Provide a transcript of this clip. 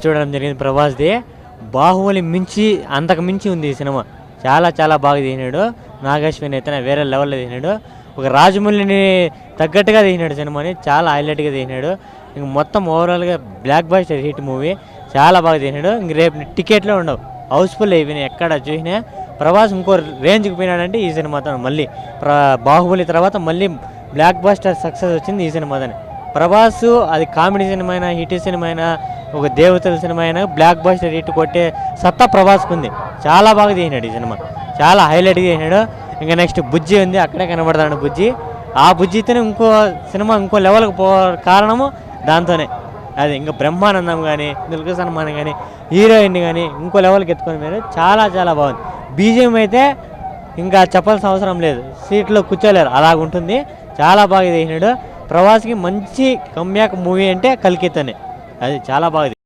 చూడడం జరిగింది ప్రభాస్ది. బాహుబలి మించి అంతకు మించి ఉంది ఈ సినిమా. చాలా చాలా బాగా తీసినాడు. నాగేశ్వరిని అయితే వేరే లెవెల్లో తీసినాడు. ఒక రాజమౌళిని తగ్గట్టుగా తీసినాడు సినిమాని. చాలా హైలైట్గా తీసినాడు. ఇంక మొత్తం ఓవరాల్గా బ్లాక్ బస్టర్ హిట్ మూవీ. చాలా బాగా తీసినాడు. ఇంక రేపు టికెట్లో ఉండవు, హౌస్ఫుల్ అయిపోయినాయి. ఎక్కడ చూసినా ప్రభాస్ ఇంకో రేంజ్కి పోయినాడంటే ఈ సినిమాతో. మళ్ళీ బాహుబలి తర్వాత మళ్ళీ బ్లాక్ బస్టర్ సక్సెస్ వచ్చింది ఈ సినిమాతోనే. ప్రభాస్ అది కామెడీ సినిమా అయినా, హిట్ సినిమా అయినా, ఒక దేవతల సినిమా అయినా బ్లాక్ బస్టర్ హిట్ కొట్టే సత్తా ప్రభాస్కి ఉంది. చాలా బాగా తీసినాడు ఈ సినిమా. చాలా హైలైట్గా తీసినాడు. ఇంకా నెక్స్ట్ బుజ్జి ఉంది, అక్కడే కనబడతాడు బుజ్జి. ఆ బుజ్జితోనే ఇంకో సినిమా ఇంకో లెవెల్కి కారణము దాంతోనే. అది ఇంకా బ్రహ్మానందం కానీ, దుల్కర్ సల్మాన్ కానీ, హీరోయిన్ కానీ ఇంకో లెవెల్కి ఎత్తుకొని మీరు. చాలా చాలా బాగుంది. బీజిఎం అయితే ఇంకా చెప్పాల్సిన అవసరం లేదు, సీట్లో కూర్చోలేరు అలాగుంటుంది. చాలా బాగా తీసినాడు. ప్రభాస్కి మంచి కమ్బ్యాక్ మూవీ అంటే కల్కితోనే. అది చాలా బాగా